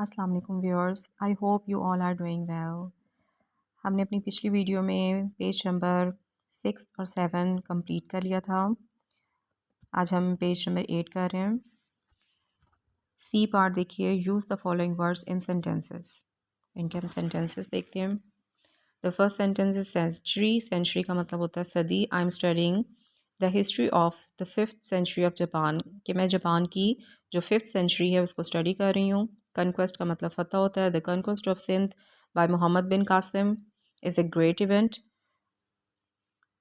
अस्सलाम वालेकुम viewers, I hope you all are doing well. हमने अपनी पिछली वीडियो में पेज नंबर 6 और 7 कंप्लीट कर लिया था। आज हम पेज नंबर 8 कर रहे हैं। सी पार्ट देखिए, use the following words in sentences. इनके हम सेंटेंसेस देखते हैं। The first sentence is century. Century का मतलब होता है सदी। I am studying the history of the 5th century of Japan, कि मैं जापान की जो 5th सेंचुरी है उसको स्टडी कर रही हूँ। कनक्वेस्ट का मतलब फ़तह होता है। The conquest of Sindh by Mohammad bin Qasim is a great event.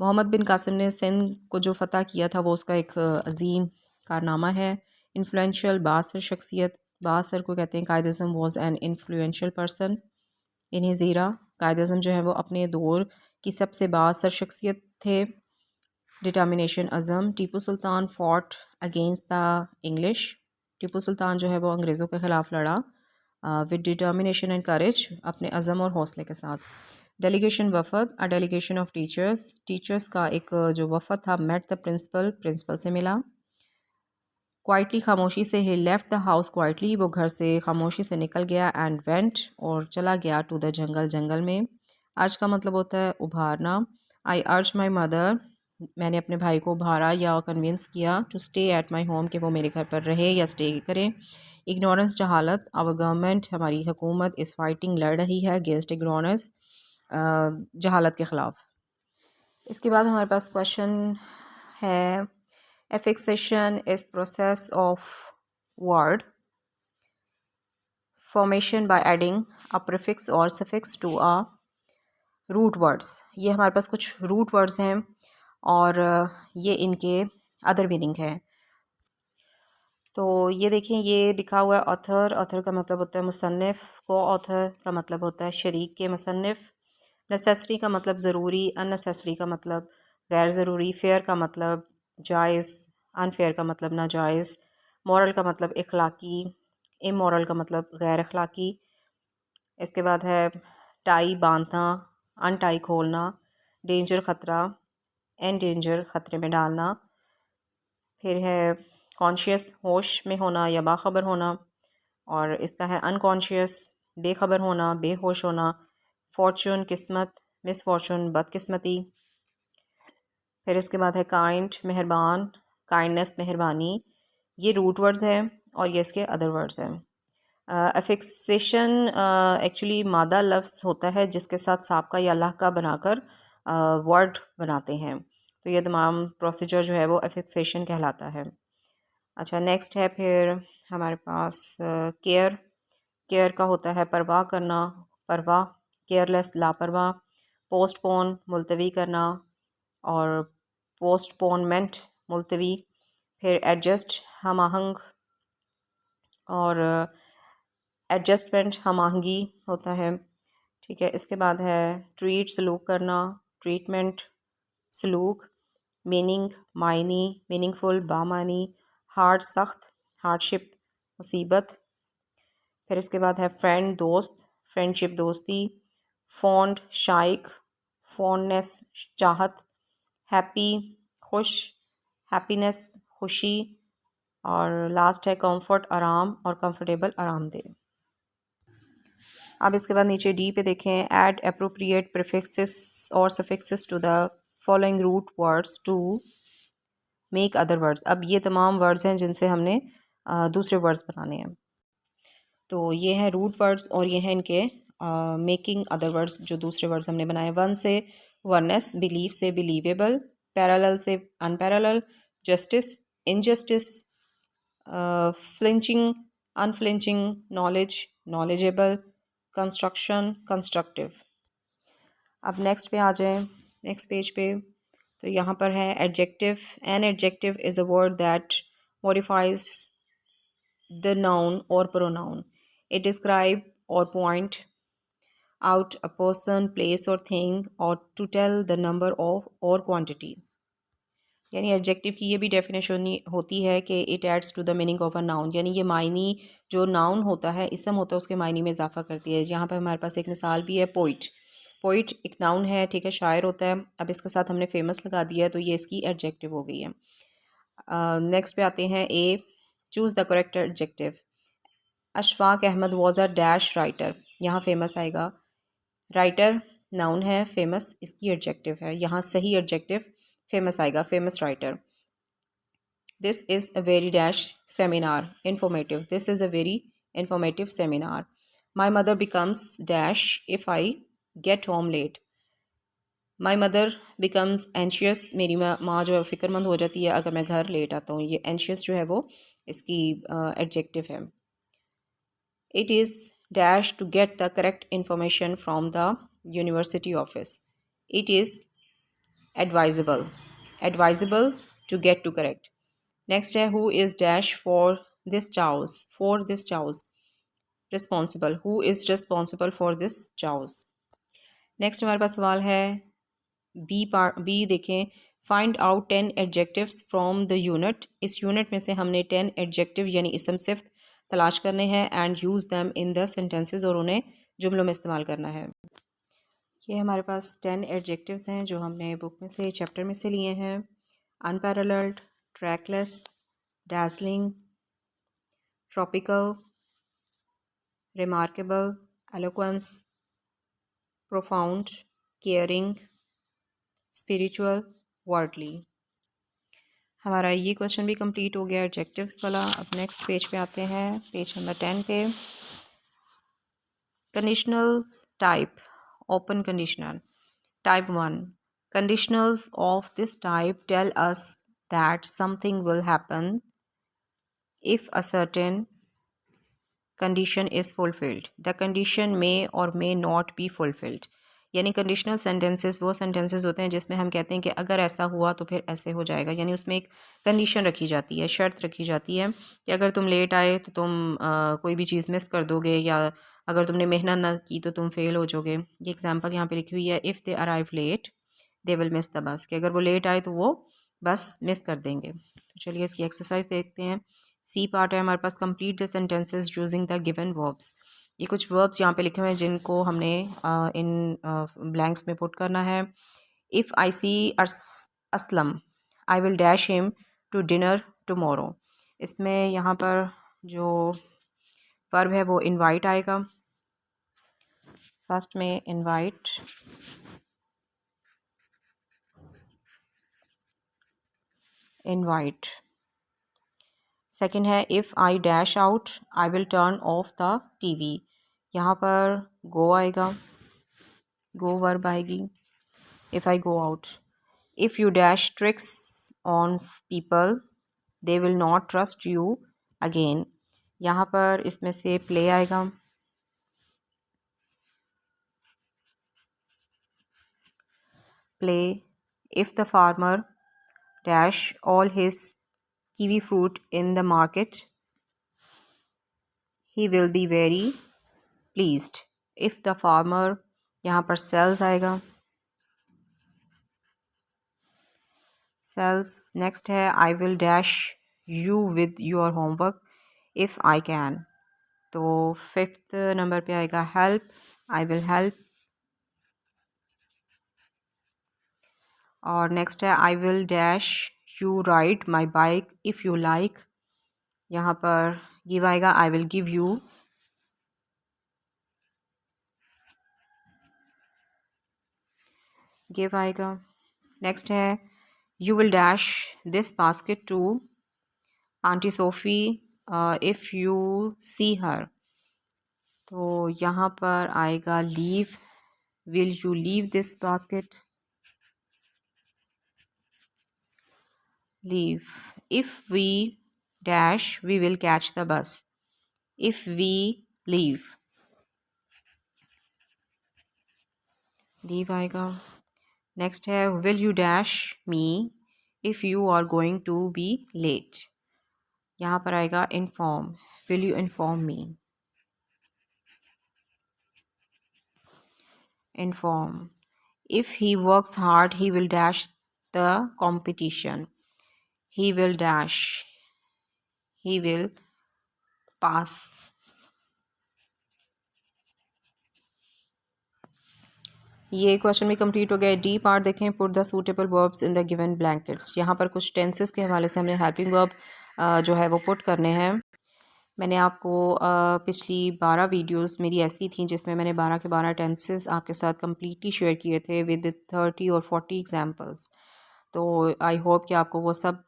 Mohammad bin Qasim ने सिंध को जो फ़तह किया था वो उसका एक अजीम कारनामा है। इन्फ्लुएंशियल बासर शख्सियत, बासर को कहते हैं Quaid Azam was an influential person in his era. Quaid Azam जो है वो अपने दौर की सबसे बासर शख्सियत थे। डिटर्मिनेशन अज़म, Tipu Sultan fought against the English. Tipu Sultan जो है वो अंग्रेज़ों के ख़िलाफ़ लड़ा विद डिटर्मिनेशन एंड करेज, अपने अज़म और हौसले के साथ। डेलीगेशन वफ़द, a delegation of teachers, teachers का एक जो वफ़द था मेट द प्रिंसिपल, प्रिंसिपल से मिला। क्वाइटली, खामोशी से, ही लेफ्ट द हाउस क्वाइटली, वो घर से खामोशी से निकल गया। एंड वेंट, और चला गया, टू द जंगल, जंगल में। अर्ज का मतलब होता है उभारना। आई अर्ज माई मदर, मैंने अपने भाई को उभारा या कन्विंस किया, to stay at my home, कि वो मेरे घर पर रहे या स्टे करे। इग्नोरेंस, जहालत, आवर गवर्नमेंट, हमारी हुकूमत, इज़ फाइटिंग, लड़ रही है, अगेंस्ट इग्नोरेंस, जहालत के ख़िलाफ़। इसके बाद हमारे पास क्वेश्चन है, affixation is process of word formation by adding a prefix or suffix to a root words। ये हमारे पास कुछ root words हैं और ये इनके अदर मीनिंग है। तो ये देखें, ये लिखा हुआ है ऑथर। ऑथर का मतलब होता है मुसन्निफ। को ऑथर का मतलब होता है शरीक के मुसन्निफ। नेसेसरी का मतलब ज़रूरी। अननेसेसरी का मतलब गैर ज़रूरी। फेयर का मतलब जायज़। अनफेयर का मतलब नाजायज़। मॉरल का मतलब इखलाकी। इमोरल का मतलब गैर अखलाकी। इसके बाद है टाई, बांधना। अनटाई, खोलना। डेंजर, ख़तरा। एन डेंजर, ख़तरे में डालना। फिर है कॉन्शियस, होश में होना या बाखबर होना। और इसका है अनकॉन्शियस, बेखबर होना, बेहोश होना। फॉर्चून, किस्मत। मिस फॉर्चून, बदकिस्मती। फिर इसके बाद है काइंड, मेहरबान। काइंडनेस, मेहरबानी। ये रूट वर्ड्स हैं और ये इसके अदर वर्ड्स हैं। अफिक्सेशन एक्चुअली मादा लफ्ज़ होता है जिसके साथ साबका या लाका बनाकर वर्ड बनाते हैं। तो ये तमाम प्रोसीजर जो है वो अफिक्सेशन कहलाता है। अच्छा, नेक्स्ट है फिर हमारे पास केयर। केयर का होता है परवाह करना, परवाह। केयरलेस, लापरवाह। पोस्टपोन, मुलतवी करना, और पोस्टपोनमेंट, मुलतवी। फिर एडजस्ट, हम आहंग, और एडजस्टमेंट, हम आहंगी होता है। ठीक है, इसके बाद है ट्रीट, सलूक करना। ट्रीटमेंट, सलूक। मीनिंग, मायनी, मीनिंगफुल, बामानी। हार्ड, सख्त। हार्डशिप, मुसीबत। फिर इसके बाद है फ्रेंड, दोस्त। फ्रेंडशिप, दोस्ती। फॉन्ड, शाइक। फॉन्डनेस, चाहत। हैप्पी, खुश। हैप्पीनेस, खुशी। और लास्ट है कंफर्ट, आराम, और कंफर्टेबल, आरामदेह। अब इसके बाद नीचे डी पे देखें, ऐड अप्रोप्रिएट प्रीफिक्सेस और suffixes to the following root words to make other words. अब ये तमाम वर्ड्स हैं जिनसे हमने दूसरे वर्ड्स बनाने हैं। तो ये हैं रूट वर्ड्स और ये हैं इनके मेकिंग अदर वर्ड्स जो दूसरे वर्ड्स हमने बनाए। वन से वननेस, बिलीव से बिलीवेबल, पैरेलल से unparalleled, justice, injustice, flinching, unflinching, knowledge, knowledgeable, construction, constructive. अब नेक्स्ट पे आ जाएं, नेक्स्ट पेज पे। तो यहाँ पर है adjective. An adjective is a word that modifies the noun और pronoun. It describe or point out a person, place or thing, or to tell the number of or quantity। यानी adjective की ये भी डेफिनेशन होती है कि it adds to the meaning of a noun, यानी ये मायनी जो नाउन होता है, इसम होता है, उसके मायनी में इजाफा करती है। यहाँ पर हमारे पास एक मिसाल भी है, पोइट। पोइट एक नाउन है, ठीक है, शायर होता है। अब इसके साथ हमने फेमस लगा दिया है तो ये इसकी एडजेक्टिव हो गई है। नेक्स्ट पे आते हैं A, choose the correct adjective. Ashfaq Ahmed was a dash writer, यहाँ फेमस आएगा। राइटर नाउन है, फेमस इसकी एडजेक्टिव है, यहाँ सही एडजेक्टिव फेमस आएगा, famous writer. This is a very dash seminar, informative, this is a very informative seminar. My mother becomes dash if I get home late, my mother becomes anxious, मेरी माँ जो है फ़िक्रमंद हो जाती है अगर मैं घर लेट आता हूँ। ये एंशियस जो है वो इसकी एडजेक्टिव है। It is dash to get the correct information from the university office, it is advisable, advisable to get to correct. Next है who is dash for this chaos, responsible, who is responsible for this chaos. Next हमारे पास सवाल है B देखें, find out 10 adjectives from the unit, इस unit में से हमने 10 एडजेक्टिव यानी इसम सिफ्त तलाश करने हैं and use them in the sentences, और उन्हें जुमलों में इस्तेमाल करना है। ये हमारे पास 10 एडजेक्टिव्स हैं जो हमने बुक में से, चैप्टर में से लिए हैं। Unparalleled, trackless, dazzling, tropical, remarkable, eloquence, profound, caring, spiritual, worldly। हमारा ये क्वेश्चन भी कंप्लीट हो गया एडजेक्टिव्स वाला। अब नेक्स्ट पेज पे आते हैं, पेज नंबर 10 पे। Conditionals type, open conditional. Type 1, conditionals of this type tell us that something will happen if a certain condition is fulfilled. The condition may or may not be fulfilled। यानी conditional sentences वो sentences होते हैं जिसमें हम कहते हैं कि अगर ऐसा हुआ तो फिर ऐसे हो जाएगा, यानी उसमें एक कंडीशन रखी जाती है, शर्त रखी जाती है कि अगर तुम लेट आए तो तुम कोई भी चीज़ मिस कर दोगे, या अगर तुमने मेहनत ना की तो तुम फेल हो जाओगे। ये एग्जांपल यहाँ पे लिखी हुई है, if they arrive late they will miss the bus, कि अगर वो लेट आए तो वो बस मिस कर देंगे। तो चलिए इसकी एक्सरसाइज देखते हैं। सी पार्ट है हमारे पास, complete the sentences using the given verbs. ये कुछ वर्ब्स यहाँ पे लिखे हुए हैं जिनको हमने इन ब्लैंक्स में पुट करना है। If I see Aslam I will dash him to dinner tomorrow. इसमें यहाँ पर जो वर्ब है वो इनवाइट आएगा। फर्स्ट में इनवाइट, इनवाइट। सेकेंड है if I dash out I will turn off the TV. यहाँ पर गो आएगा, गो वर्ब आएगी। If I go out. If you dash tricks on people they will not trust you again. यहाँ पर इसमें से प्ले आएगा। Play. If the farmer dash all his kiwi fruit in the market he will be very pleased। if the farmer, यहाँ पर sells आएगा, sells। next है I will dash you with your homework if I can। तो fifth number पे आएगा help, I will help। और next है I will dash you ride my bike if you like। यहाँ पर give आएगा, I will give you। give आएगा। Next है you will dash this basket to aunty SoFi if you see her। तो यहाँ पर आएगा leave, will you leave this basket। leave। if we dash we will catch the bus if we leave। leave आएगा। Next है will you dash me if you are going to be late। यहाँ पर आएगा inform, will you inform me। inform। if he works hard he will dash the competition he will dash, he will pass। ये question भी complete हो गया। D part देखें, put the suitable verbs in the given blankets. यहाँ पर कुछ tenses के हवाले से हमने हेल्पिंग वर्ब जो है वो पुट करने हैं। मैंने आपको पिछली 12 वीडियोस मेरी ऐसी थी जिसमें मैंने 12 के 12 टेंसेस आपके साथ कम्प्लीटली शेयर किए थे विद 30 और 40 एग्जांपल्स। तो आई होप कि आपको वो सब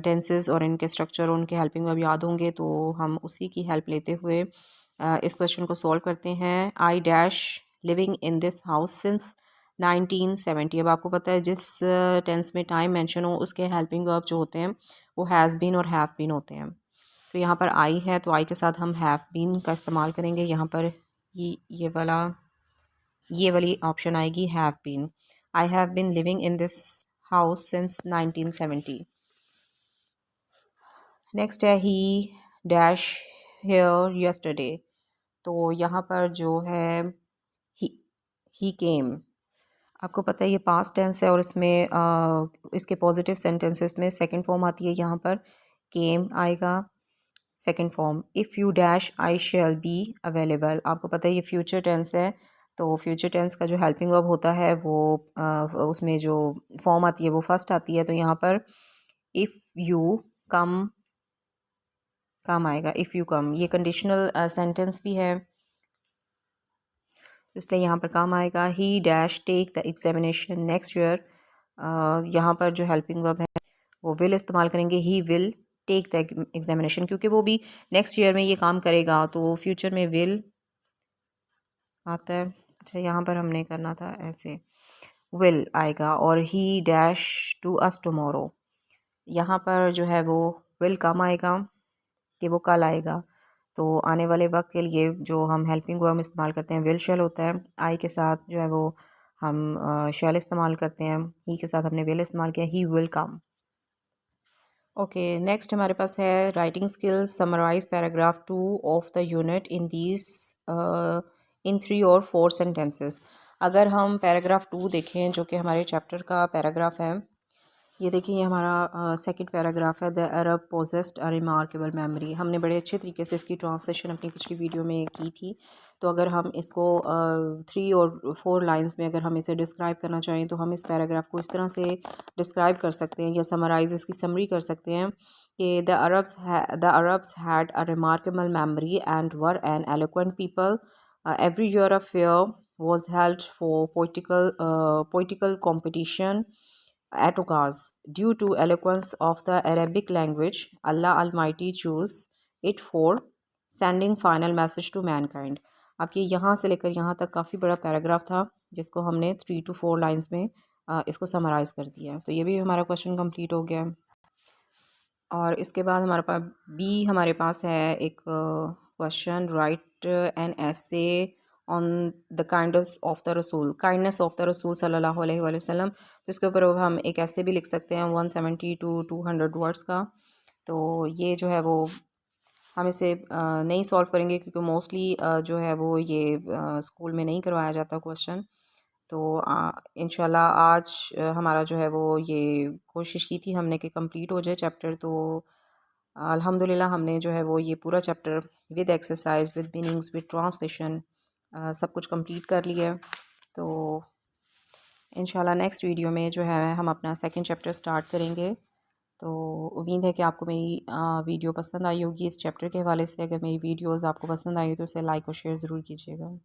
टेंसेस और इनके स्ट्रक्चर और उनके हेल्पिंग वर्ब याद होंगे। तो हम उसी की हेल्प लेते हुए इस क्वेश्चन को सॉल्व करते हैं। I dash living in this house since 1970। अब आपको पता है जिस टेंस में टाइम मेंशन हो उसके हेल्पिंग वर्ब जो होते हैं वो हैज़ बीन और हैव बीन होते हैं। तो यहाँ पर आई है तो आई के साथ हम हैव बीन का इस्तेमाल करेंगे। यहाँ पर ये वाली ऑप्शन आएगी have been. I have been living in this house since 1970। Next है ही डैश हेयर यस्टरडे। तो यहाँ पर जो है ही केम, आपको पता है ये पास्ट टेंस है और इसमें इसके पॉजिटिव सेंटेंसेस में सेकंड फॉर्म आती है। यहाँ पर केम आएगा second form. If you dash I shall be available, आपको पता है ये फ्यूचर टेंस है। तो फ्यूचर टेंस का जो हेल्पिंग वर्ब होता है वो उसमें जो फॉर्म आती है वो फर्स्ट आती है। तो यहाँ पर इफ़ यू कम आएगा। इफ़ यू कम ये कंडीशनल सेंटेंस भी है, इसलिए यहाँ पर काम आएगा। He dash take the examination next year, यहाँ पर जो हेल्पिंग वर्ब है वो विल इस्तेमाल करेंगे। He will take the examination, क्योंकि वो भी नेक्स्ट ईयर में ये काम करेगा तो फ्यूचर में विल आता है। अच्छा यहाँ पर हमने करना था ऐसे, विल आएगा। और he dash to us tomorrow, यहाँ पर जो है वो विल कम आएगा कि वो कल आएगा। तो आने वाले वक्त के लिए जो हम हेल्पिंग वर्ब इस्तेमाल करते हैं विल शैल होता है। आई के साथ जो है वो हम शैल इस्तेमाल करते हैं। ही के साथ हमने विल इस्तेमाल किया, he will come. Okay next हमारे पास है writing skills. Summarise paragraph 2 of the unit in these in 3 और 4 सेंटेंसेस। अगर हम पैराग्राफ 2 देखें जो कि हमारे चैप्टर का पैराग्राफ है, ये देखिए ये हमारा सेकंड पैराग्राफ है। The Arab possessed a remarkable memory. हमने बड़े अच्छे तरीके से इसकी ट्रांसलेशन अपनी पिछली वीडियो में की थी। तो अगर हम इसको 3 और 4 लाइंस में अगर हम इसे डिस्क्राइब करना चाहें तो हम इस पैराग्राफ को इस तरह से डिस्क्राइब कर सकते हैं या समराइज इसकी समरी कर सकते हैं कि the Arabs had a remarkable memory and were N eloquent people. Every year a fair was held for political competition at Ukaz. Due to eloquence of the Arabic language, Allah Almighty chose it for sending final message to mankind. अब ये यहाँ से लेकर यहाँ तक काफ़ी बड़ा paragraph था जिसको हमने 3 to 4 लाइंस में इसको समराइज़ कर दिया। तो ये भी हमारा क्वेश्चन कंप्लीट हो गया। और इसके बाद हमारे पास है एक क्वेश्चन, राइट एन ऐसे on the kindness of the रसूल सल्लल्लाहु अलैहि वसल्लम। तो इसके ऊपर हम एक ऐसे भी लिख सकते हैं 170 to 200 वर्ड्स का। तो ये जो है वो हम इसे नहीं सॉल्व करेंगे क्योंकि मोस्टली जो है वो ये स्कूल में नहीं करवाया जाता क्वेश्चन। तो इंशाल्लाह आज हमारा जो है वो ये कोशिश की थी हमने कि कंप्लीट हो जाए चैप्टर। तो अल्हम्दुलिल्लाह हमने जो है वो ये पूरा chapter with exercise, with meanings, with translation सब कुछ कंप्लीट कर लिया। तो इंशाल्लाह नेक्स्ट वीडियो में जो है हम अपना सेकंड चैप्टर स्टार्ट करेंगे। तो उम्मीद है कि आपको मेरी वीडियो पसंद आई होगी इस चैप्टर के हवाले से। अगर मेरी वीडियोस आपको पसंद आई तो उसे लाइक और शेयर ज़रूर कीजिएगा।